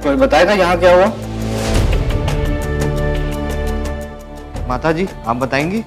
कोई बताएगा यहाँ क्या हुआ? माता जी आप बताएंगी?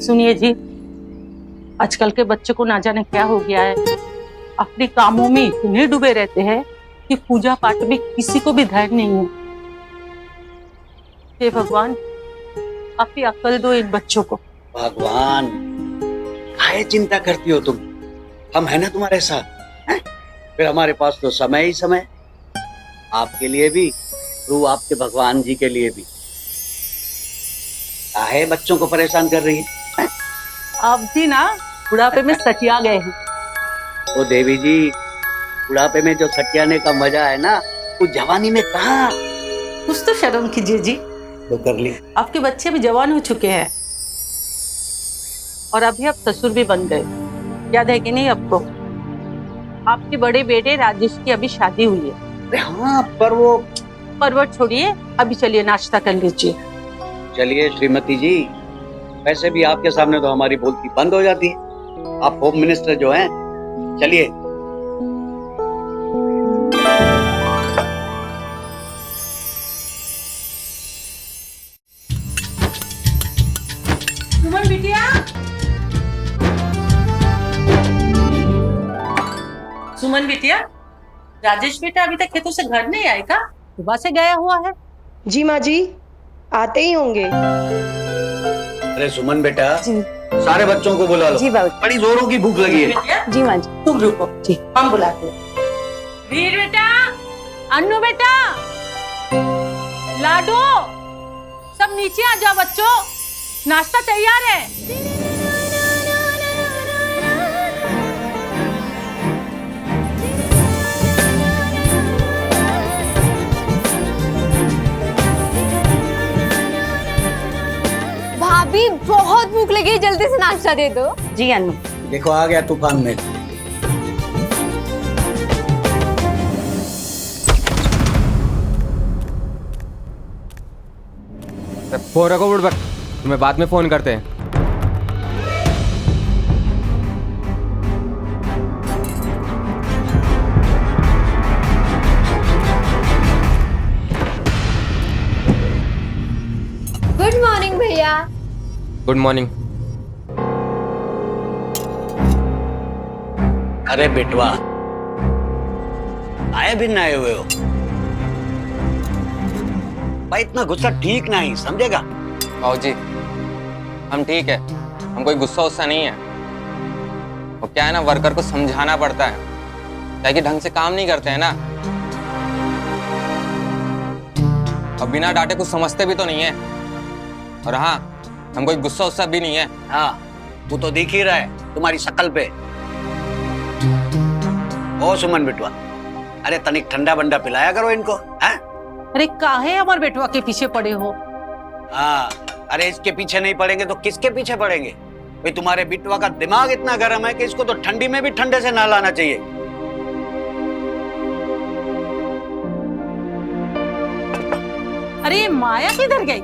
सुनिए जी, आजकल के बच्चों को ना जाने क्या हो गया है। अपने कामों में इतने डूबे रहते हैं कि पूजा पाठ में किसी को भी धैर्य नहीं है। हे भगवान, आप ही अक्ल दो इन बच्चों को। भगवान, काहे चिंता करती हो तुम? हम है ना तुम्हारे साथ, हैं? फिर हमारे पास तो समय ही समय, आपके लिए भी, रू आपके भगवान जी के लिए भी। काहे बच्चों को परेशान कर रही है? आप भी ना बुढ़ापे में सटिया गए हैं। ओ देवी जी, बुढ़ापे में जो सटियाने का मजा है ना, वो जवानी में कहाँ? कुछ तो शर्म कीजिए जी। तो कर ली। आपके बच्चे भी जवान हो चुके हैं और अभी आप ससुर भी बन गए। याद है कि नहीं आपको? आपके बड़े बेटे राजेश की अभी शादी हुई है। अरे हाँ, पर वो परवट छोड़िए, अभी चलिए नाश्ता कर लीजिए। चलिए श्रीमती जी, वैसे भी आपके सामने तो हमारी बोलती बंद हो जाती है। आप होम मिनिस्टर जो हैं, चलिए। सुमन बिटिया, सुमन बिटिया, राजेश बेटा अभी तक खेतों से घर नहीं आए का? सुबह से गया हुआ है। जी माँ जी, आते ही होंगे। अरे सुमन बेटा, जी सारे बच्चों को बुला लो। जी बाबू। बड़ी जोरों की भूख लगी है। जी माँ जी। तुम रुको जी, हम बुलाते हैं। वीर बेटा, अन्नू बेटा, लाडो, सब नीचे आ जाओ बच्चों, नाश्ता तैयार है। भाभी बहुत भूख लगी है, जल्दी से नाश्ता दे दो। जी अन्नू। देखो आ गया तूफान में। फोन रखो बुढ़बक, तुम्हें बाद में फोन करते हैं। गुड मॉर्निंग भैया। Good morning. अरे बेटवा, आए भी आए हुए हो भाई, इतना गुस्सा ठीक नहीं, समझेगा? आओ जी, हम ठीक है, हम कोई गुस्सा उस्सा नहीं है। वो क्या है ना, वर्कर को समझाना पड़ता है, ताकि ढंग से काम नहीं करते हैं ना। अब बिना डांटे कुछ समझते भी तो नहीं है। और हाँ, हम कोई गुस्सा उस्सा भी नहीं है। हाँ, तू तो दिख ही रहा है तुम्हारी शक्ल पे। ओ सुमन बेटवा, अरे तनिक ठंडा बंडा पिलाया करो इनको, हैं? अरे काहे हमारे बेटवा के पीछे पड़े हो? हाँ, अरे इसके पीछे नहीं पड़ेंगे तो किसके पीछे पड़ेंगे? भाई तुम्हारे बिटवा का दिमाग इतना गर्म है कि इसको तो ठंडी में भी ठंडे से नहलाना चाहिए। अरे ये माया किधर गई?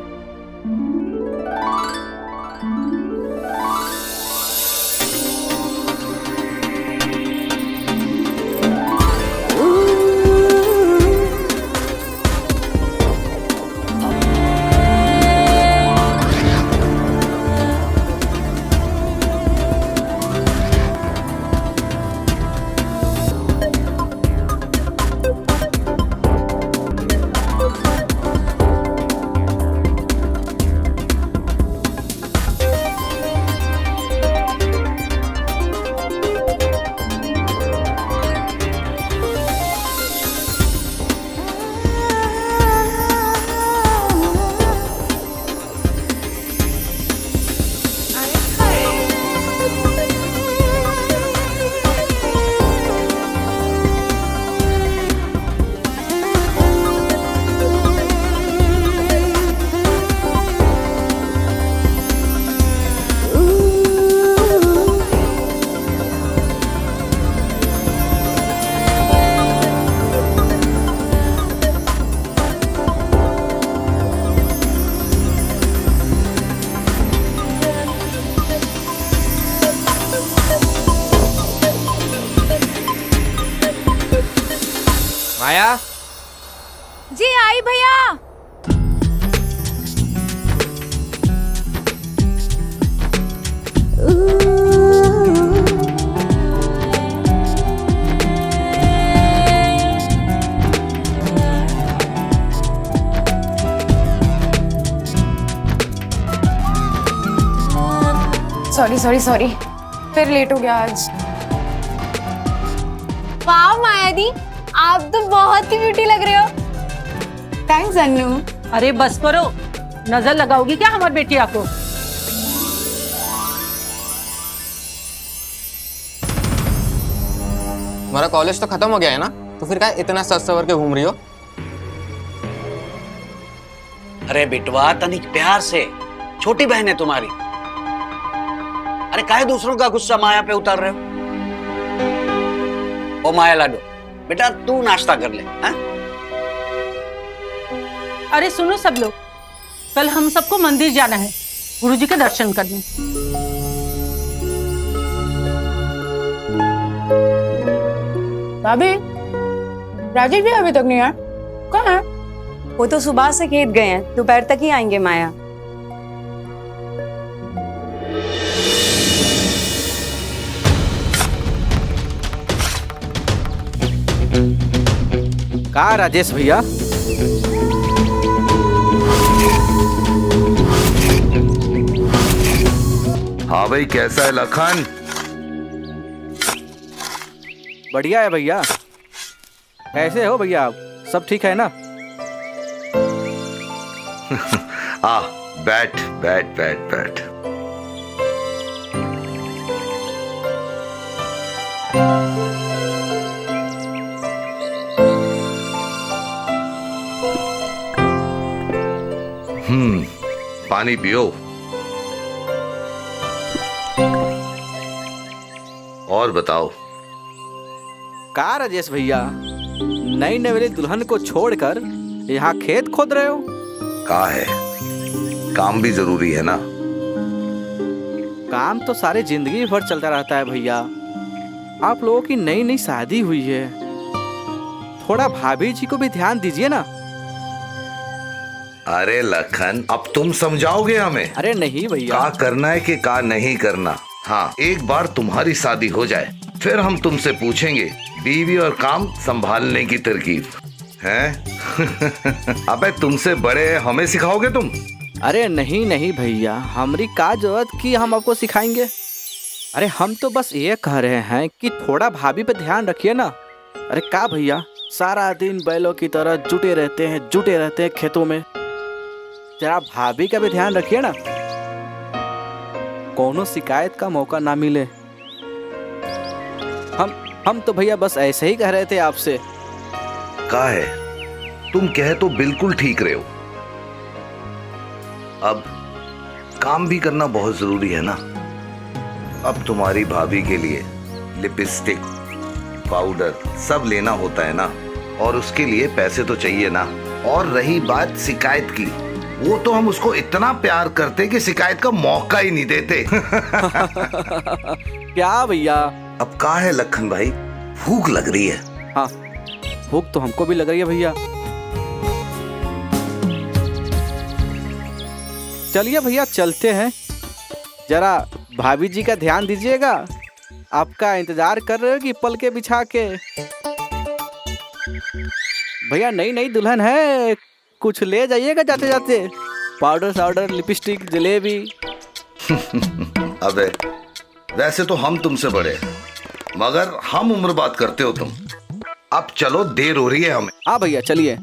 माया, जी आई भैया। सॉरी फिर लेट हो गया आज। वाह माया दी, आप तो बहुत ही ब्यूटी लग रहे हो। थैंक्स अन्नू। अरे बस करो, नजर लगाओगी क्या हमारी बेटिया को? तुम्हारा कॉलेज तो खत्म हो गया है ना, तो फिर क्या इतना सज सवर के घूम रही हो? अरे बिटवा तनिक प्यार से, छोटी बहन है तुम्हारी। अरे काहे दूसरों का गुस्सा माया पे उतार रहे हो? ओ माया लाडो, बेटा तू नाश्ता कर ले। हाँ? अरे सुनो सब लोग, कल हम सबको मंदिर जाना है गुरुजी के दर्शन करने। भाभी, राजेश भी अभी तक नहीं आया, कहाँ है? वो तो सुबह से खेत गए हैं, दोपहर तक ही आएंगे माया। कहा राजेश भैया? हाँ भाई, कैसा है लखन? बढ़िया है भैया। कैसे हो भैया आप? सब ठीक है ना? आ बैठ बैठ बैठ बैठ। पानी पियो। और बताओ। कहा राजेश भैया, नई नवेली दुल्हन को छोड़कर यहाँ खेत खोद रहे हो? कहा है, काम भी जरूरी है ना। काम तो सारी जिंदगी भर चलता रहता है भैया। आप लोगों की नई नई शादी हुई है, थोड़ा भाभी जी को भी ध्यान दीजिए ना। अरे लखन, अब तुम समझाओगे हमें? अरे नहीं भैया। क्या करना है कि क्या नहीं करना। हाँ, एक बार तुम्हारी शादी हो जाए, फिर हम तुमसे पूछेंगे बीवी और काम संभालने की तरकीब हैं? अबे तुमसे बड़े हमें सिखाओगे तुम? अरे नहीं नहीं भैया, हमारी का जरूरत कि हम आपको सिखाएंगे। अरे हम तो बस ये कह रहे हैं कि थोड़ा भाभी पे ध्यान रखिए ना। अरे का भैया, सारा दिन बैलों की तरह जुटे रहते हैं खेतों में। जरा भाभी का भी ध्यान रखिए ना, कोनो शिकायत का मौका ना मिले। हम तो भैया बस ऐसे ही कह रहे थे आपसे। का है, तुम कहे तो बिल्कुल ठीक रहे हो। अब काम भी करना बहुत जरूरी है ना। अब तुम्हारी भाभी के लिए लिपस्टिक, पाउडर सब लेना होता है ना, और उसके लिए पैसे तो चाहिए ना। और रही बात शिकायत की, वो तो हम उसको इतना प्यार करते कि शिकायत का मौका ही नहीं देते। क्या भैया? अब का है लखन भाई, भूख लग रही है। हाँ, भूख तो हमको भी लग रही है भैया। चलिए भैया चलते हैं। जरा भाभी जी का ध्यान दीजिएगा, आपका इंतजार कर रहे हो कि पल के बिछा के। भैया नई नई दुल्हन है, कुछ ले जाइएगा जाते जाते। पाउडर साउडर, लिपस्टिक, जलेबी। अबे वैसे तो हम तुमसे बड़े, मगर हम उम्र बात करते हो तुम। अब चलो, देर हो रही है हमें। हाँ भैया चलिए।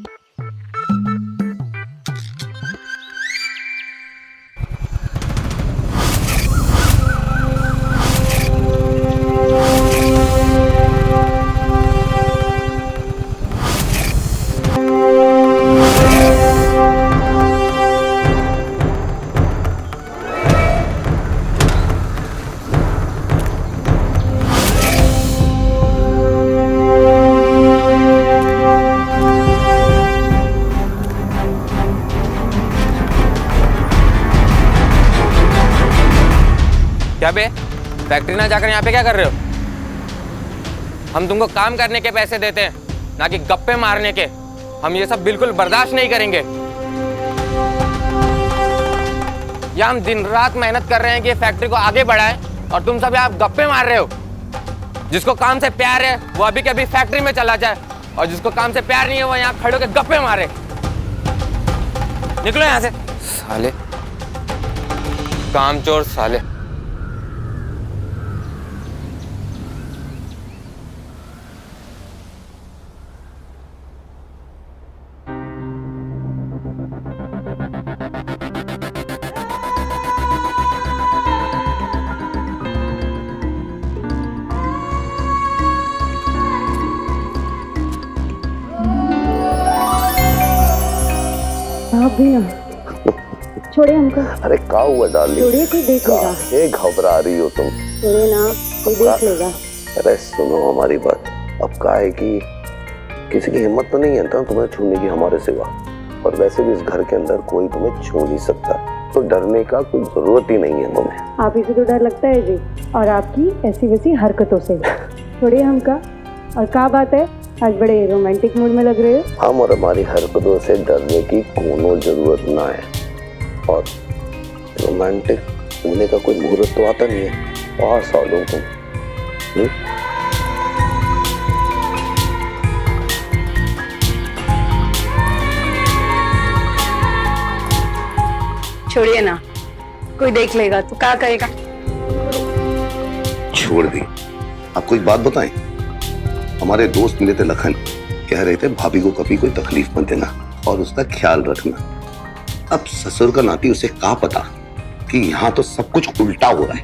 क्या बे, फैक्ट्री ना जाकर यहाँ पे क्या कर रहे हो? हम तुमको काम करने के पैसे देते हैं, ना कि गप्पे मारने के। हम ये सब बिल्कुल बर्दाश्त नहीं करेंगे। या हम दिन रात मेहनत कर रहे हैं कि ये फैक्ट्री को आगे बढ़ाएं और तुम सब यहाँ गप्पे मार रहे हो। जिसको काम से प्यार है वो अभी के अभी फैक्ट्री में चला जाए और जिसको काम से प्यार नहीं है वो यहाँ खड़े होकर गप्पे मारे। निकलो यहाँ से साले, कामचोर साले। आप भी ना छोड़े हमको। अरे का हुआ डार्लिंग? छोड़िए, कोई देख लेगा। काहे घबरा रही हो तुम? छोड़े ना, कोई देख लेगा। अरे सुनो हमारी बात। अब का है कि किसी की हिम्मत तो नहीं है ना तुम्हें छूने की हमारे सिवा, और वैसे भी इस घर के अंदर कोई तुम्हें छू नहीं सकता, तो डरने का कोई जरूरत ही नहीं है तुम्हें। आप ही से तो डर लगता है जी, और आपकी ऐसी वैसी हरकतों से। छोड़िए हमका। और क्या बात है, आज बड़े रोमांटिक मूड में लग रहे हो। हम और हमारी हरकतों से डरने की कोनो जरूरत ना है, और रोमांटिक होने का कोई मुहूर्त तो आता नहीं है। और सालों तुम छोड़िए ना, कोई देख लेगा तो क्या करेगा? छोड़ दी। आपको एक बात बताएं, हमारे दोस्त मिले थे लखन, कह रहे थे भाभी को कभी कोई तकलीफ मत देना और उसका ख्याल रखना। अब ससुर का नाती उसे क्या पता कि यहाँ तो सब कुछ उल्टा हो रहा है।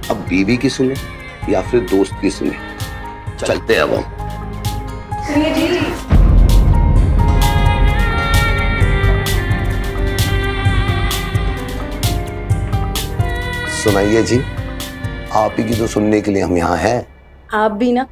अब बीवी की सुने या फिर दोस्त की सुने, चलते हैं अब हम। सुनाइए जी, आप ही की तो सुनने के लिए हम यहाँ हैं। आप भी ना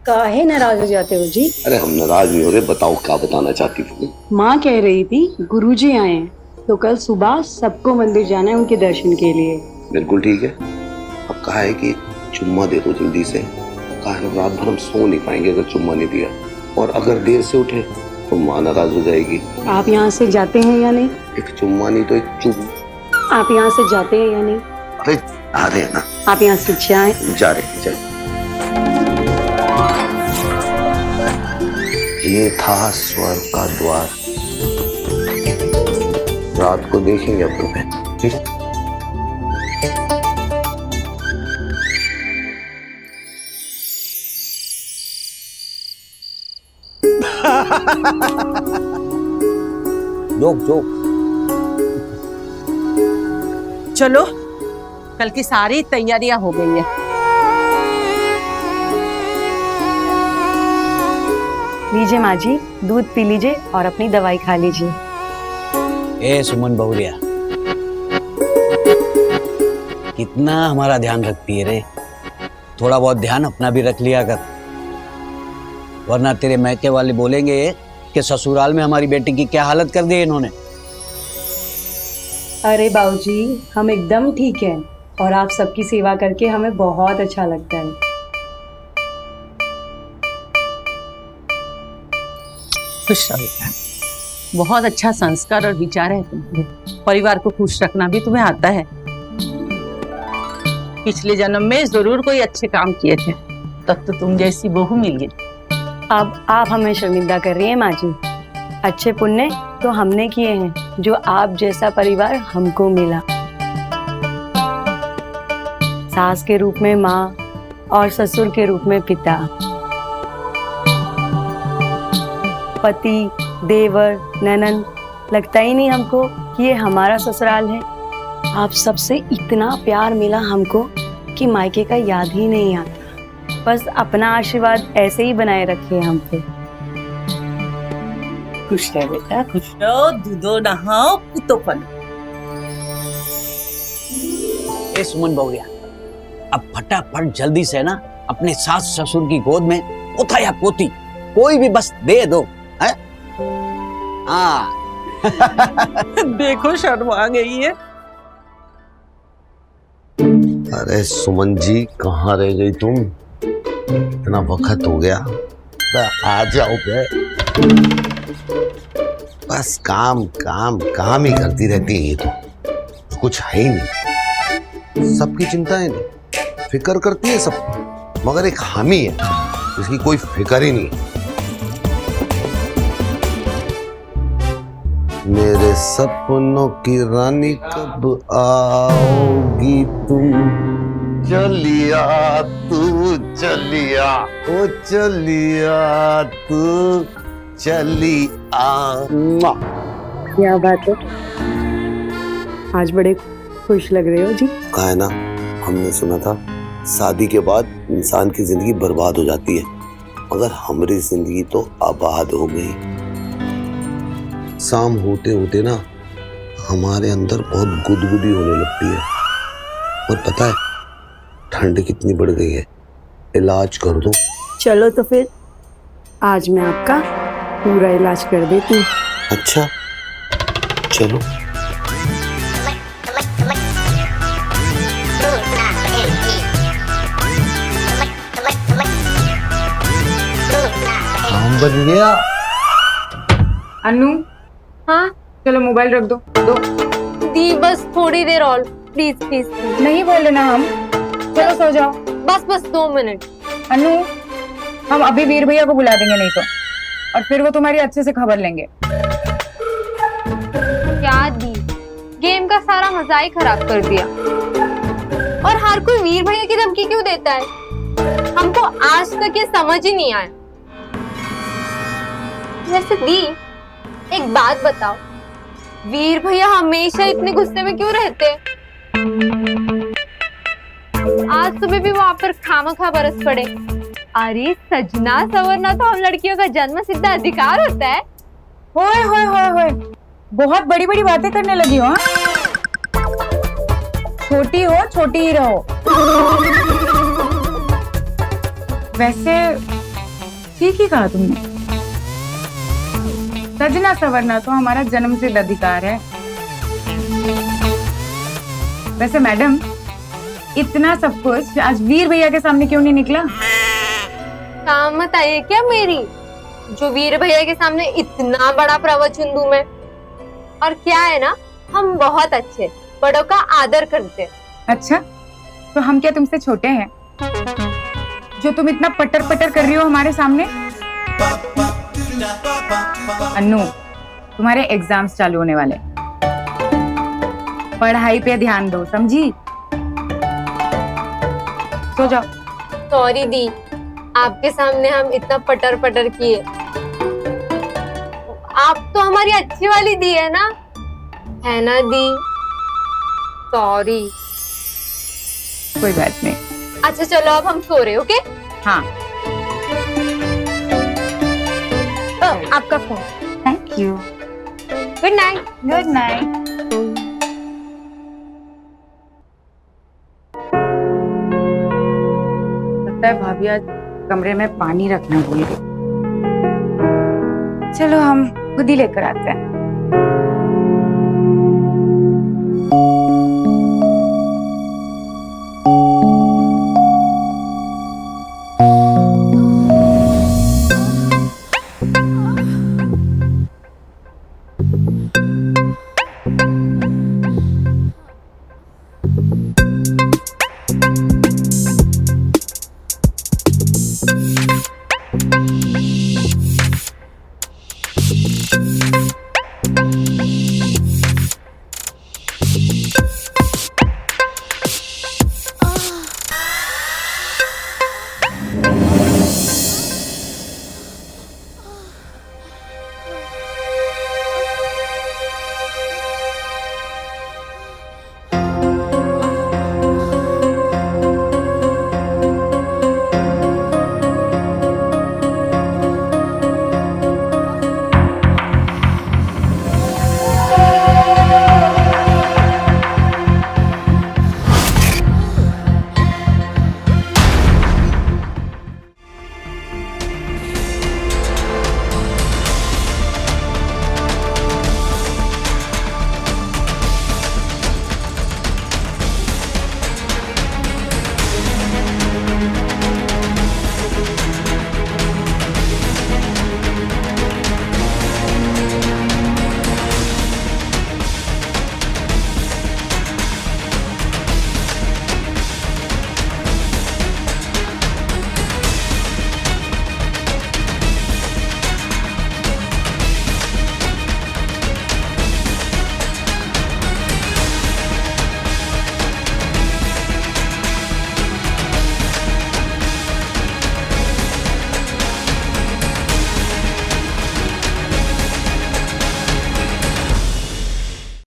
काहे नाराज हो जाते हो जी? अरे हम नाराज नहीं हो रहे, बताओ क्या बताना चाहती थी? माँ कह रही थी गुरुजी आए हैं, तो कल सुबह सबको मंदिर जाना है उनके दर्शन के लिए। बिल्कुल ठीक है। अब कहा है कि चुम्मा दे दो जल्दी से। कहा है रात भर हम सो नहीं पाएंगे अगर चुम्मा नहीं दिया, और अगर देर से उठे तो माँ नाराज हो जाएगी। आप यहाँ से जाते हैं या नहीं? एक चुम्मा नहीं तो एक चुम। आप यहाँ से जाते हैं या नहीं? अरे आ रहे हैं ना। आप यहाँ से जाए। जा रहे जा। ये था स्वर्ग का द्वार। रात को देखेंगे अब तुम्हें, ठीक है? Joke joke. चलो, कल की सारी तैयारियां हो गई है। लीजिए माँ जी, दूध पी लीजिए और अपनी दवाई खा लीजिए। ए सुमन बहुरिया, कितना हमारा ध्यान रखती है रे। थोड़ा बहुत ध्यान अपना भी रख लिया कर, वरना तेरे मैके वाले बोलेंगे कि ससुराल में हमारी बेटी की क्या हालत कर दी इन्होंने। अरे बाबूजी, हम एकदम ठीक हैं और आप सबकी सेवा करके हमें बहुत अच्छा लगता है। खुश रहो बेटा। बहुत अच्छा संस्कार और विचार है तुम्हारे। परिवार को खुश रखना भी तुम्हें आता है। पिछले जन्म में जरूर कोई अच्छे काम किए थे, तब तो तुम जैसी बहू मिली। अब आप हमें शर्मिंदा कर रही हैं माँ जी। अच्छे पुण्य तो हमने किए हैं, जो आप जैसा परिवार हमको मिला। सास के रूप में माँ और ससुर के रूप में पिता, पति, देवर, ननद। लगता ही नहीं हमको कि ये हमारा ससुराल है। आप सबसे इतना प्यार मिला हमको कि मायके का याद ही नहीं आता। बस अपना आशीर्वाद ऐसे ही बनाए रखे हम पे। खुश रहो बेटा, खुश रहो। दूधो नहाओ, पुतो पलो। ए सुमन बहुरिया, अब फटाफट जल्दी से ना अपने सास ससुर की गोद में पोता या पोती कोई भी बस दे दो, है? हाँ। देखो शर्मा गई है। अरे सुमन जी, कहाँ रह गई तुम? इतना वक्त हो गया, आ जाओ बे। बस काम काम काम ही करती रहती है ये तो कुछ है ही नहीं। सबकी चिंताएं नहीं, फिक्र करती है सब, मगर एक हामी है जिसकी कोई फिक्र ही नहीं। मेरे सपनों की रानी कब आओगी तुम, चलिया तू चलिया, ओ चलिया तू चलिया। क्या बात है, आज बड़े खुश लग रहे हो जी। कहा है ना, हमने सुना था शादी के बाद इंसान की जिंदगी बर्बाद हो जाती है, मगर हमारी जिंदगी तो आबाद हो गई। शाम होते होते ना हमारे अंदर बहुत गुदगुदी होने लगती है, और पता है ठंड कितनी बढ़ गई है, इलाज कर दो। चलो तो फिर आज मैं आपका पूरा इलाज कर देती हूँ। अच्छा चलो। काम बन गया। अनु, हाँ चलो मोबाइल रख दो। दो दी, बस थोड़ी देर और, प्लीज प्लीज। नहीं बोले ना हम, चलो सो जाओ। बस 2 मिनट। अनु, हम अभी वीर भैया को बुला देंगे नहीं तो, और फिर वो तुम्हारी अच्छे से खबर लेंगे। क्या दी, गेम का सारा मजा ही खराब कर दिया। और हर कोई वीर भैया की धमकी क्यों देता है? हमको आज तक ये समझ ही नहीं आया। वैसे दी, एक बात बताओ, वीर भैया हमेशा इतने गुस्से में क्यों रहते? आज सुबह भी वहां पर खामखा बरस पड़े। अरे सजना सवरना तो हम लड़कियों का जन्म सिद्ध अधिकार होता है। होए होए होए होए, बहुत बड़ी बड़ी बातें करने लगी हो। छोटी हो, छोटी ही रहो। वैसे ठीक ही कहा तुमने, सजना सवरना तो हमारा जन्म सिद्ध अधिकार है। वैसे मैडम, इतना सब कुछ आज वीर भैया के सामने क्यों नहीं निकला? काम मत आइए क्या मेरी, जो वीर भैया के सामने इतना बड़ा प्रवचन दूं मैं। और क्या है ना, हम बहुत अच्छे, बड़ों का आदर करते। अच्छा, तो हम क्या तुमसे छोटे हैं जो तुम इतना पटर पटर कर रही हो हमारे सामने? अन्नू, तुम्हारे एग्जाम्स चालू होने वाले, पढ़ाई पे ध्यान दो, समझी? सो जाओ। सॉरी दी, आपके सामने हम इतना पटर पटर किए। आप तो हमारी अच्छी वाली दी है ना दी? सॉरी। कोई बात नहीं। अच्छा चलो, अब हम सो रहे, ओके? हाँ। आपका phone. Thank you. Good night. Good night. लगता है भाभी आज कमरे में पानी रखना भूल गई। चलो हम खुद ही लेकर आते हैं।